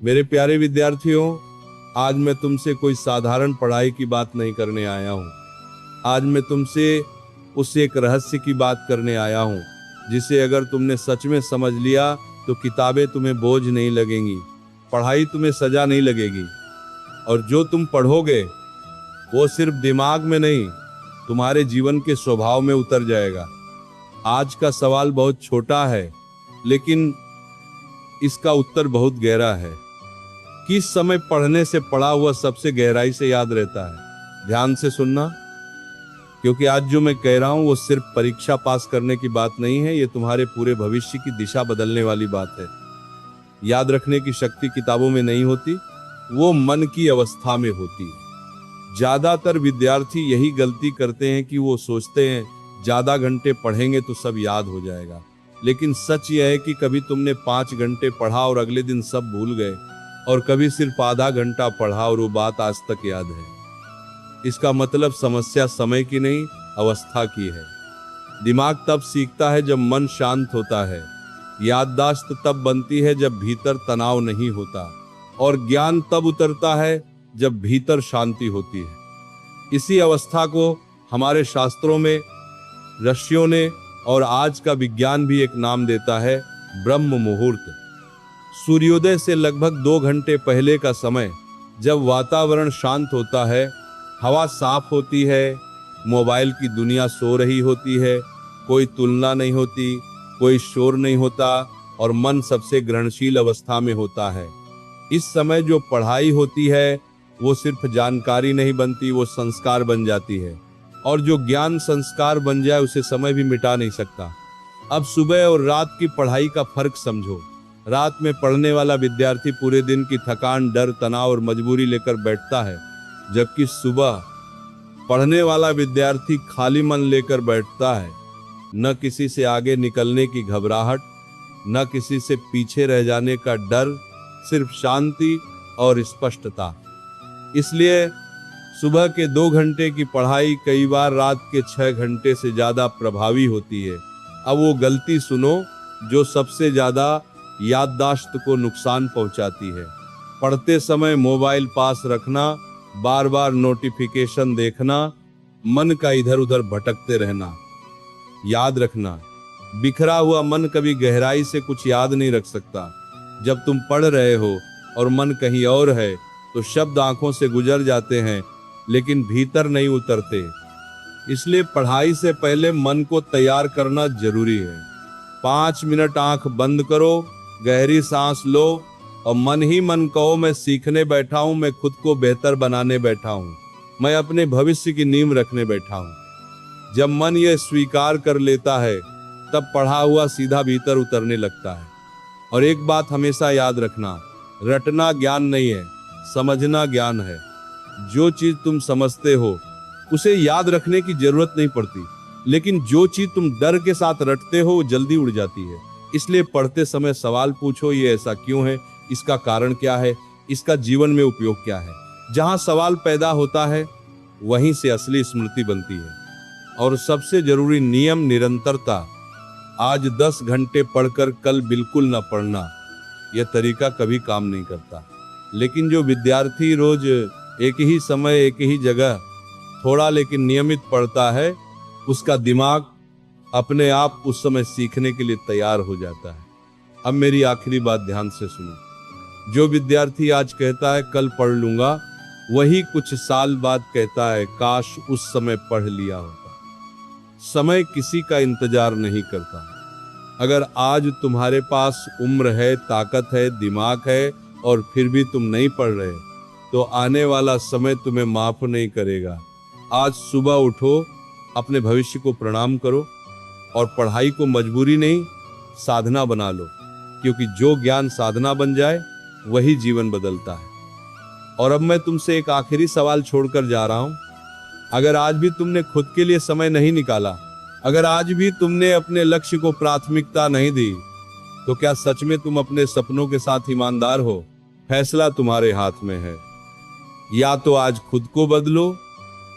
मेरे प्यारे विद्यार्थियों, आज मैं तुमसे कोई साधारण पढ़ाई की बात नहीं करने आया हूँ। आज मैं तुमसे उस एक रहस्य की बात करने आया हूँ जिसे अगर तुमने सच में समझ लिया तो किताबें तुम्हें बोझ नहीं लगेंगी, पढ़ाई तुम्हें सजा नहीं लगेगी, और जो तुम पढ़ोगे वो सिर्फ दिमाग में नहीं, तुम्हारे जीवन के स्वभाव में उतर जाएगा। आज का सवाल बहुत छोटा है, लेकिन इसका उत्तर बहुत गहरा है। किस समय पढ़ने से पढ़ा हुआ सबसे गहराई से याद रहता है? ध्यान से सुनना, क्योंकि आज जो मैं कह रहा हूं वो सिर्फ परीक्षा पास करने की बात नहीं है, ये तुम्हारे पूरे भविष्य की दिशा बदलने वाली बात है। याद रखने की शक्ति किताबों में नहीं होती, वो मन की अवस्था में होती है। ज्यादातर विद्यार्थी यही गलती करते हैं कि वो सोचते हैं ज्यादा घंटे पढ़ेंगे तो सब याद हो जाएगा, लेकिन सच यह है कि कभी तुमने 5 घंटे पढ़ा और अगले दिन सब भूल गए, और कभी सिर्फ आधा घंटा पढ़ा और वो बात आज तक याद है। इसका मतलब समस्या समय की नहीं, अवस्था की है। दिमाग तब सीखता है जब मन शांत होता है, याददाश्त तब बनती है जब भीतर तनाव नहीं होता, और ज्ञान तब उतरता है जब भीतर शांति होती है। इसी अवस्था को हमारे शास्त्रों में ऋषियों ने और आज का विज्ञान भी एक नाम देता है, ब्रह्म मुहूर्त। सूर्योदय से लगभग 2 घंटे पहले का समय, जब वातावरण शांत होता है, हवा साफ होती है, मोबाइल की दुनिया सो रही होती है, कोई तुलना नहीं होती, कोई शोर नहीं होता, और मन सबसे ग्रहणशील अवस्था में होता है। इस समय जो पढ़ाई होती है वो सिर्फ जानकारी नहीं बनती, वो संस्कार बन जाती है, और जो ज्ञान संस्कार बन जाए उसे समय भी मिटा नहीं सकता। अब सुबह और रात की पढ़ाई का फर्क समझो। रात में पढ़ने वाला विद्यार्थी पूरे दिन की थकान, डर, तनाव और मजबूरी लेकर बैठता है, जबकि सुबह पढ़ने वाला विद्यार्थी खाली मन लेकर बैठता है। न किसी से आगे निकलने की घबराहट, न किसी से पीछे रह जाने का डर, सिर्फ शांति और स्पष्टता। इसलिए सुबह के 2 घंटे की पढ़ाई कई बार रात के 6 घंटे से ज्यादा प्रभावी होती है। अब वो गलती सुनो जो सबसे ज्यादा याददाश्त को नुकसान पहुंचाती है। पढ़ते समय मोबाइल पास रखना, बार बार नोटिफिकेशन देखना, मन का इधर उधर भटकते रहना। याद रखना, बिखरा हुआ मन कभी गहराई से कुछ याद नहीं रख सकता। जब तुम पढ़ रहे हो और मन कहीं और है तो शब्द आंखों से गुजर जाते हैं, लेकिन भीतर नहीं उतरते। इसलिए पढ़ाई से पहले मन को तैयार करना जरूरी है। 5 मिनट आंख बंद करो, गहरी सांस लो और मन ही मन कहो, मैं सीखने बैठा हूं, मैं खुद को बेहतर बनाने बैठा हूं, मैं अपने भविष्य की नींव रखने बैठा हूं। जब मन यह स्वीकार कर लेता है तब पढ़ा हुआ सीधा भीतर उतरने लगता है। और एक बात हमेशा याद रखना, रटना ज्ञान नहीं है, समझना ज्ञान है। जो चीज तुम समझते हो उसे याद रखने की जरूरत नहीं पड़ती, लेकिन जो चीज तुम डर के साथ रटते हो वो जल्दी उड़ जाती है। इसलिए पढ़ते समय सवाल पूछो, ये ऐसा क्यों है, इसका कारण क्या है, इसका जीवन में उपयोग क्या है। जहां सवाल पैदा होता है वहीं से असली स्मृति बनती है। और सबसे जरूरी नियम, निरंतरता। आज 10 घंटे पढ़कर कल बिल्कुल न पढ़ना, यह तरीका कभी काम नहीं करता। लेकिन जो विद्यार्थी रोज एक ही समय, एक ही जगह, थोड़ा लेकिन नियमित पढ़ता है, उसका दिमाग अपने आप उस समय सीखने के लिए तैयार हो जाता है। अब मेरी आखिरी बात ध्यान से सुनो। जो विद्यार्थी आज कहता है कल पढ़ लूंगा, वही कुछ साल बाद कहता है काश उस समय पढ़ लिया होता। समय किसी का इंतजार नहीं करता। अगर आज तुम्हारे पास उम्र है, ताकत है, दिमाग है और फिर भी तुम नहीं पढ़ रहे, तो आने वाला समय तुम्हें माफ नहीं करेगा। आज सुबह उठो, अपने भविष्य को प्रणाम करो और पढ़ाई को मजबूरी नहीं, साधना बना लो, क्योंकि जो ज्ञान साधना बन जाए वही जीवन बदलता है। और अब मैं तुमसे एक आखिरी सवाल छोड़कर जा रहा हूं। अगर आज भी तुमने खुद के लिए समय नहीं निकाला, अगर आज भी तुमने अपने लक्ष्य को प्राथमिकता नहीं दी, तो क्या सच में तुम अपने सपनों के साथ ईमानदार हो? फैसला तुम्हारे हाथ में है। या तो आज खुद को बदलो,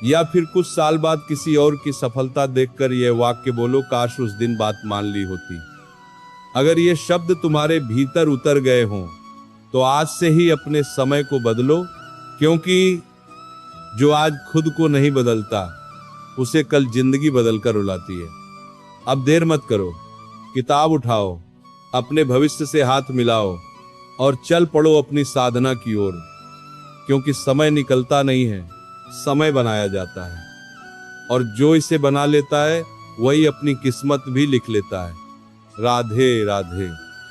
या फिर कुछ साल बाद किसी और की सफलता देखकर यह वाक्य बोलो, काश उस दिन बात मान ली होती। अगर ये शब्द तुम्हारे भीतर उतर गए हों तो आज से ही अपने समय को बदलो, क्योंकि जो आज खुद को नहीं बदलता उसे कल जिंदगी बदलकर रुलाती है। अब देर मत करो, किताब उठाओ, अपने भविष्य से हाथ मिलाओ और चल पड़ो अपनी साधना की ओर, क्योंकि समय निकलता नहीं है, समय बनाया जाता है, और जो इसे बना लेता है वही अपनी किस्मत भी लिख लेता है। राधे राधे।